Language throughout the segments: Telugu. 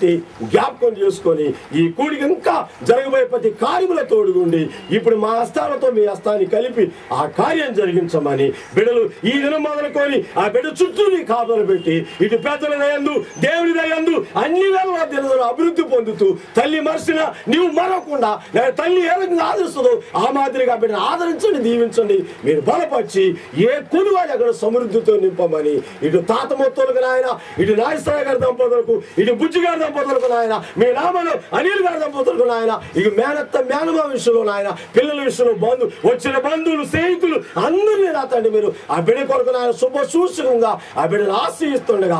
సంగతి జ్ఞాపకం చేసుకొని ఈ కూడికి ఇంకా జరగబోయే ప్రతి కార్యముల తోడుగుండి ఇప్పుడు మా హస్తాలతో మీ హస్తాన్ని కలిపి ఆ కార్యం జరిగించమని బిడ్డలు ఈ దినం మొదలుకొని ఆ బిడ్డ చుట్టూ నీ కాపుదలు పెట్టి ఇటు పెద్దల దయందు దేవుని దయందు అన్ని వేళ దినదలు అభివృద్ధి పొందుతూ తల్లి మరిసిన నీవు మరవకుండా తల్లి ఏ రకంగా ఆదరిస్తుందో ఆ మాదిరిగా బిడ్డను ఆదరించండి, దీవించండి. మీరు బలపరిచి ఏ కుదువాడు అక్కడ సమృద్ధితో నింపమని ఇటు తాత మొత్తులకు నాయన, ఇటు నాగేశ్వర గారి దంపతులకు, ఇటు బుజ్జి గారి దంపతులకు నాయన, మీ నామలో అనిల్ గారి దంపతులకు నాయన, ఇక మేనత్త మేనమా విషయంలో నాయన, పిల్లల విషయంలో వచ్చిన బంధువులు స్నేహితులు అందరినీ రాతండి. మీరు ఆ బిడ్డ కొరకు నాయన శుభ సూచకంగా ఆ బిడ్డను ఆశ్రయిస్తుండగా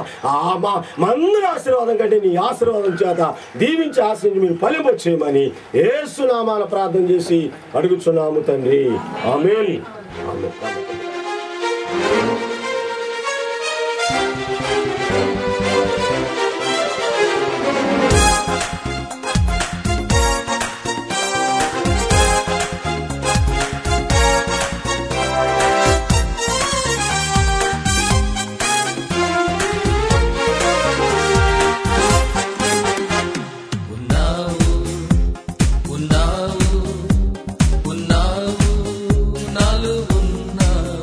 మా అందరి ఆశీర్వాదం కంటే నీ ఆశీర్వాదం చేత దీవించి ఆశ్రయించి మీరు ఫలింపచేయమని యేసు నామాన ప్రార్థన చేసి అడుగుచున్నాము తండ్రి. ఆమేన్. ఉన్నావు నాలు ఉన్నావు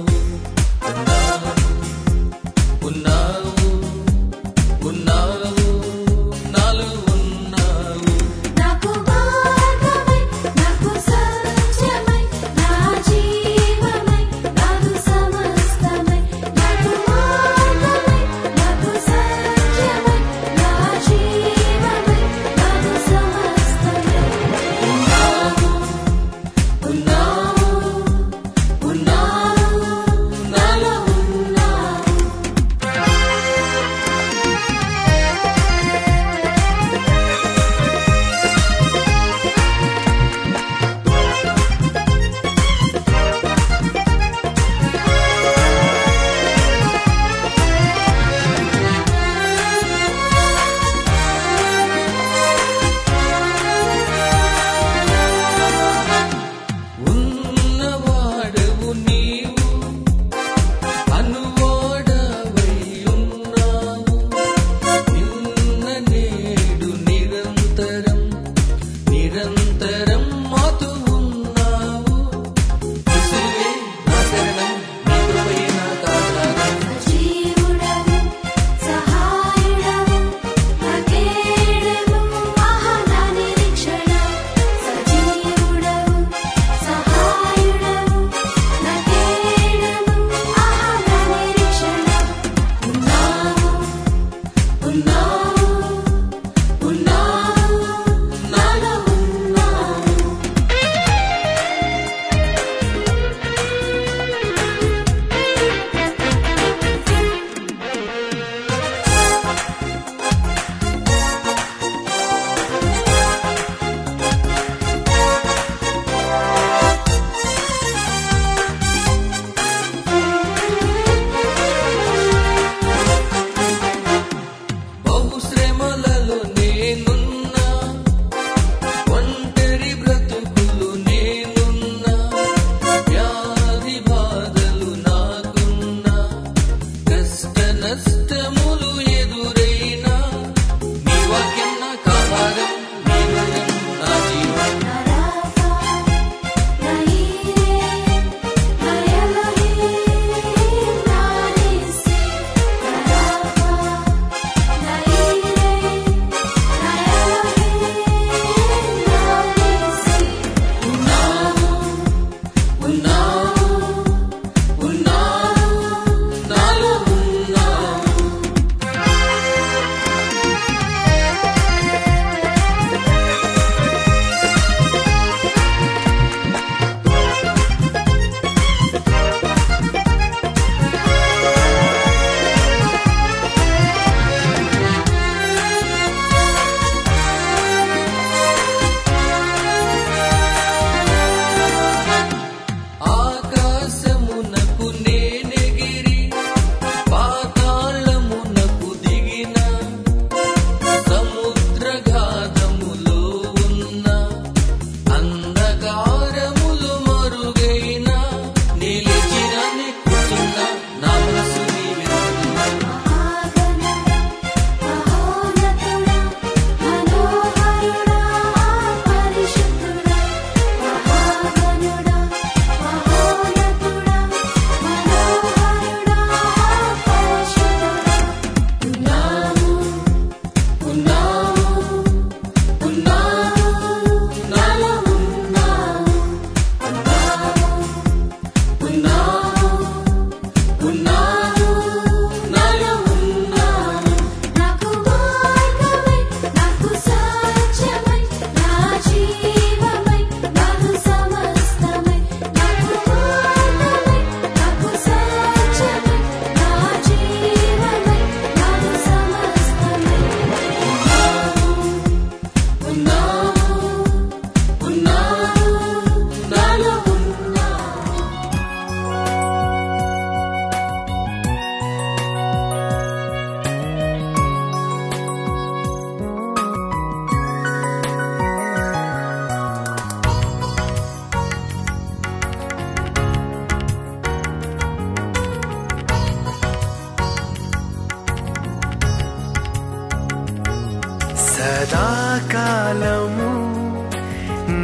సదాకాలము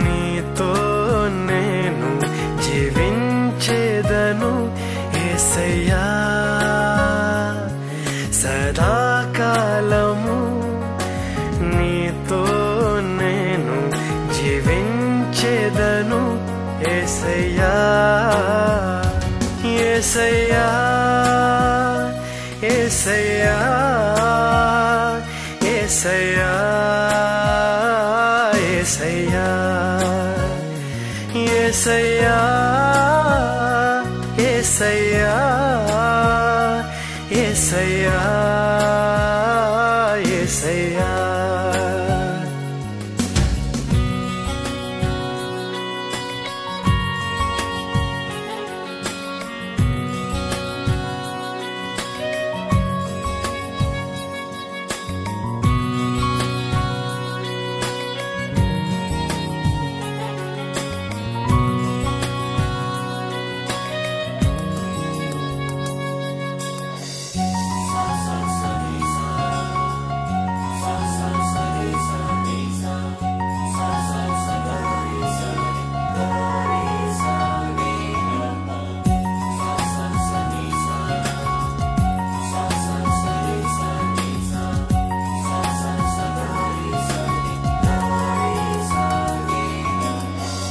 నీతో నేను జీవించేదను యేసయ్యా, సదాకాలము నీతో నేను జీవించేదను యేసయ్యా, యేసయ్యా, యేసయ్యా, యేసయ్యా, యేసయ్యా, యేసయ్యా, యేసయ్యా, యేసయ్యా, యేసయ్యా.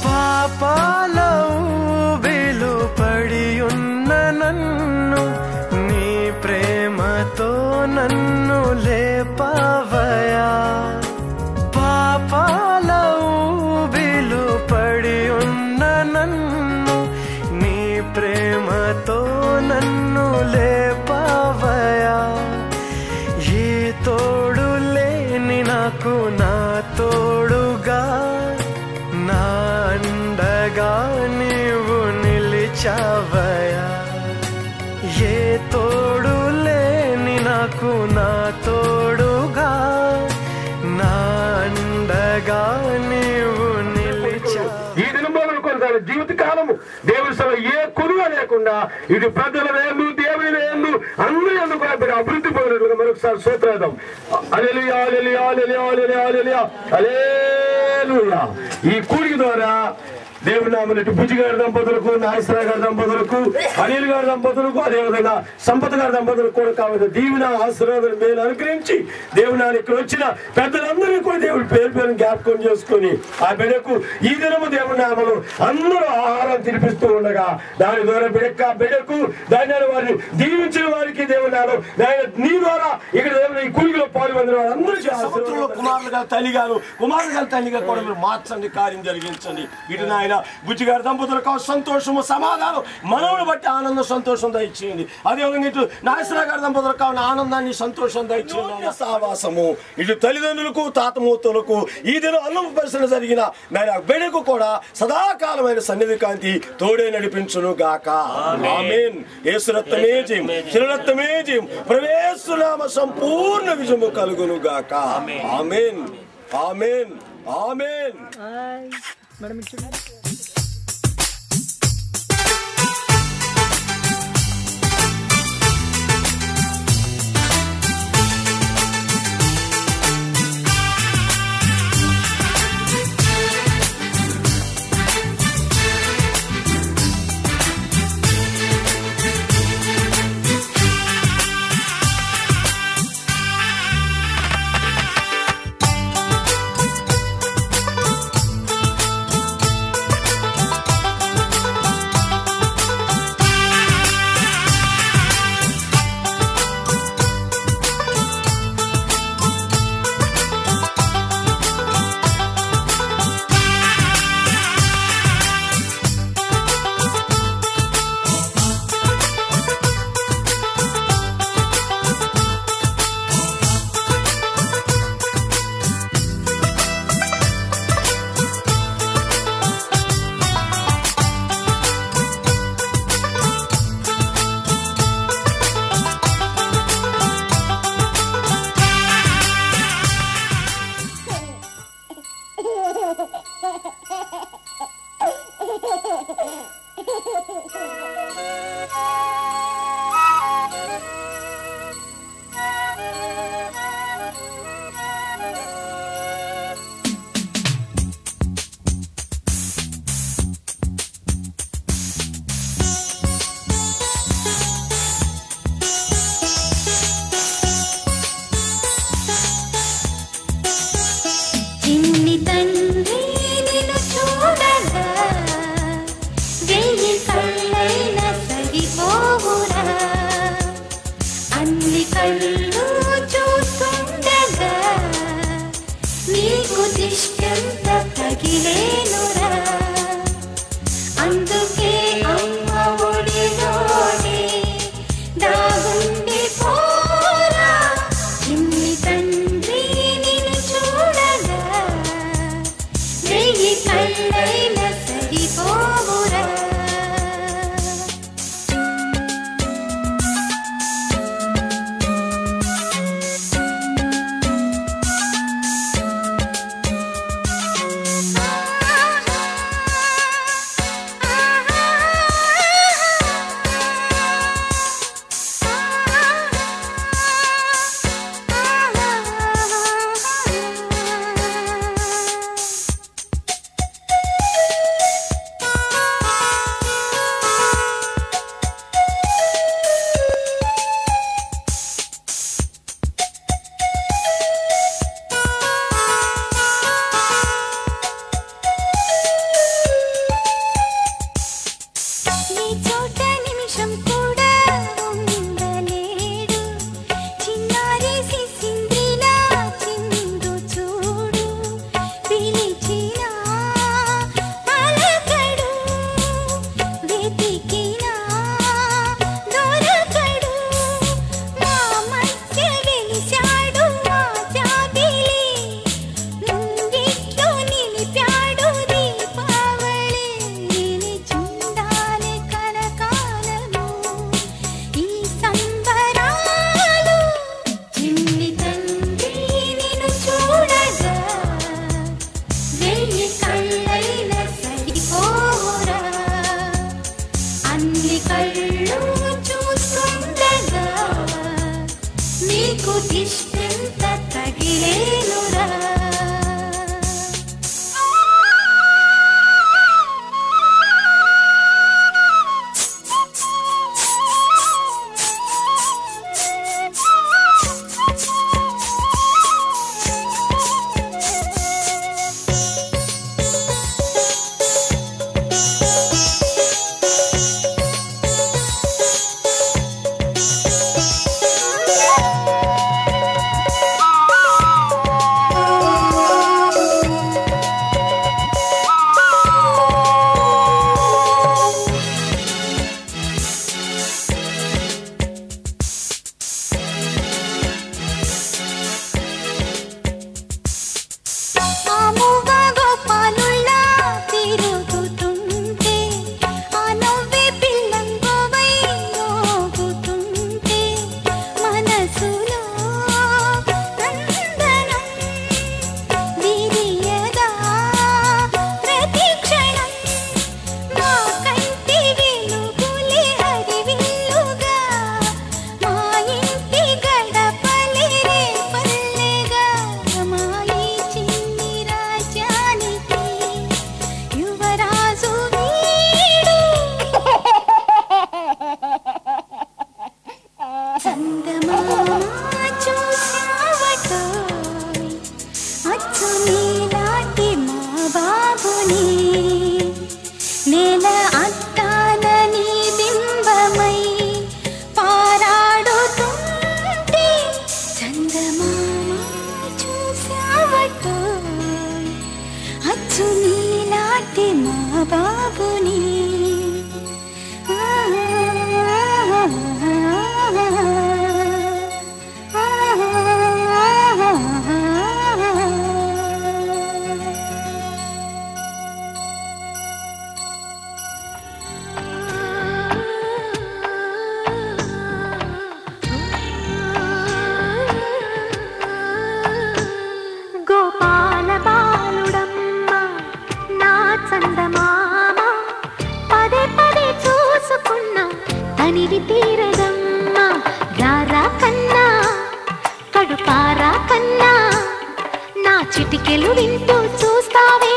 పాపాల ఊబిలో పడియున్న నన్ను నీ ప్రేమతో నన్ను లేపావయా, పాపాల ఊబిలో పడియున్న నన్ను నీ ప్రేమతో నన్ను లేపావయా, ఏ తోడు లేని నాకు నా తోడుగా నా అండగా నీవు నిలిచావయా, ఏ తోడు లేని నాకు నా తోడుగా నా అండగా నీవు నిలిచావా. ఈ దినములను కొనసాగే జీవితకాలము దేవుని సభ ఏ కొనువ లేకుండా ఇటు ప్రజల వేళ్ళు దేవుని వేళ్ళు అందరూ ఎందుకు అభివృద్ధి పొందినట్లుగా మరొకసారి స్తోత్రార్థం. హల్లెలూయా, హల్లెలూయా, హల్లెలూయా, హల్లెలూయా, హల్లెలూయా, హల్లెలూయా. ఈ కూడిక ద్వారా దేవుని నామమున బుజ్జి గారి దంపతులకు, నాగేశ్వర గారి దంపతులకు, అనిల్ గారి దంపతులకు, అదేవిధంగా సంపత్ గారి దంపతులకు కూడా కావాల్సిన దీవెన ఆశీర్వాదాలు మేలు అనుగ్రహించి దేవుని ఇక్కడ వచ్చిన పెద్దలందరినీ కూడా దేవుడి పేరు పేరు జ్ఞాపకం చేసుకుని ఆ బిడ్డకు ఈ దినము దేవుని నామలు అందరూ ఆహారం తినిపిస్తూ ఉండగా దాని ద్వారా బిడ్డకు దాని వారిని దీవించిన వారికి దేవుని నామం నీ ద్వారా ఇక్కడ దేవుని ఈ కూలిలో పాల్గొందిన వారందరికీ కుమారులు గారు తల్లిగారు కుమారులు గారు తల్లిగా కూడా మీరు మార్చండి, కార్యం జరిగించండి. ఇటు నాయన బుజ్జిగారి దంపతులకు సంతోషము సమాధానం మనవుని బట్టి ఆనందం సంతోషం దయచేయండి. అదేవిధంగా ఇటు నాగేశ్వర గారి దంపతులకు కావాలని ఆనందాన్ని సంతోషం దయచేయండి. సావాసము ఇటు తల్లిదండ్రులకు తాతమూర్తులకు ఈ దినం అన్నం పరిశీలన జరిగిన మరి బిడ్డకు కూడా సదాకాలమైన సన్నిధి కాంతి తోడే నడిపించును గాక. ఆమేన్. యేసు రక్తమే జయం, శిరరక్తమే జయం, ప్రవేశనామ సంపూర్ణ విజయము కలుగును గాక. ఆమేన్, ఆమేన్, ఆమేన్. మేడం ఇచ్చింది. చందమామ పదే పదే చూసుకున్నా తనివి తీరదమ్మా రారా కన్నా కడుపారా కన్నా నా చిటికెలు వింటూ చూస్తావే